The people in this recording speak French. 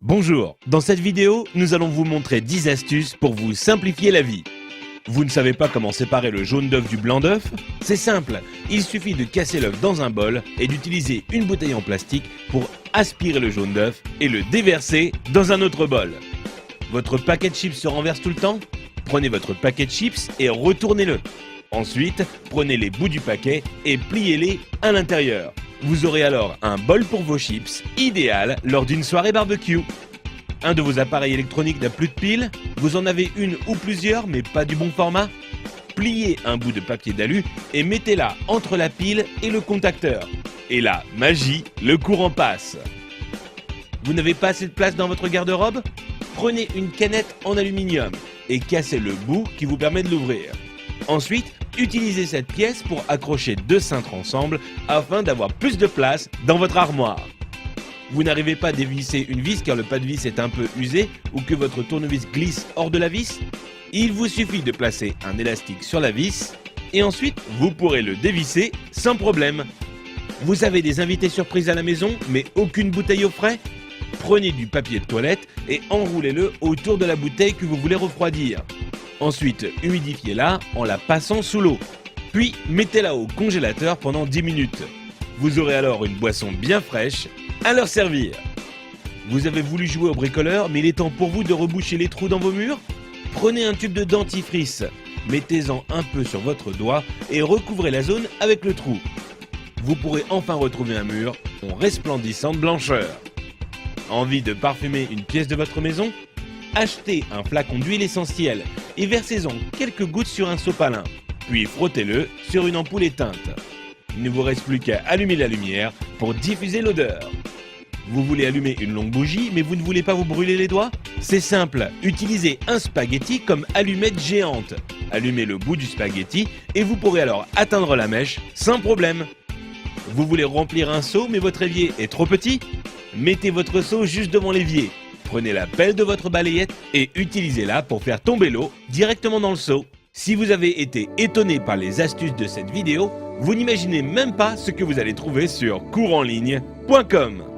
Bonjour, dans cette vidéo, nous allons vous montrer 10 astuces pour vous simplifier la vie. Vous ne savez pas comment séparer le jaune d'œuf du blanc d'œuf? C'est simple, il suffit de casser l'œuf dans un bol et d'utiliser une bouteille en plastique pour aspirer le jaune d'œuf et le déverser dans un autre bol. Votre paquet de chips se renverse tout le temps? Prenez votre paquet de chips et retournez-le. Ensuite, prenez les bouts du paquet et pliez-les à l'intérieur. Vous aurez alors un bol pour vos chips, idéal lors d'une soirée barbecue. Un de vos appareils électroniques n'a plus de pile? Vous en avez une ou plusieurs mais pas du bon format? Pliez un bout de papier d'alu et mettez-la entre la pile et le contacteur. Et là, magie, le courant passe. Vous n'avez pas assez de place dans votre garde-robe? Prenez une canette en aluminium et cassez le bout qui vous permet de l'ouvrir. Ensuite, utilisez cette pièce pour accrocher deux cintres ensemble afin d'avoir plus de place dans votre armoire. Vous n'arrivez pas à dévisser une vis car le pas de vis est un peu usé ou que votre tournevis glisse hors de la vis? Il vous suffit de placer un élastique sur la vis et ensuite vous pourrez le dévisser sans problème. Vous avez des invités surprises à la maison mais aucune bouteille au frais? Prenez du papier de toilette et enroulez-le autour de la bouteille que vous voulez refroidir. Ensuite, humidifiez-la en la passant sous l'eau. Puis, mettez-la au congélateur pendant 10 minutes. Vous aurez alors une boisson bien fraîche à leur servir. Vous avez voulu jouer au bricoleur, mais il est temps pour vous de reboucher les trous dans vos murs? Prenez un tube de dentifrice, mettez-en un peu sur votre doigt et recouvrez la zone avec le trou. Vous pourrez enfin retrouver un mur en resplendissant de blancheur. Envie de parfumer une pièce de votre maison? Achetez un flacon d'huile essentielle et versez-en quelques gouttes sur un sopalin, puis frottez-le sur une ampoule éteinte. Il ne vous reste plus qu'à allumer la lumière pour diffuser l'odeur. Vous voulez allumer une longue bougie mais vous ne voulez pas vous brûler les doigts? C'est simple, utilisez un spaghetti comme allumette géante. Allumez le bout du spaghetti et vous pourrez alors atteindre la mèche sans problème. Vous voulez remplir un seau mais votre évier est trop petit? Mettez votre seau juste devant l'évier. Prenez la pelle de votre balayette et utilisez-la pour faire tomber l'eau directement dans le seau. Si vous avez été étonné par les astuces de cette vidéo, vous n'imaginez même pas ce que vous allez trouver sur couranligne.com.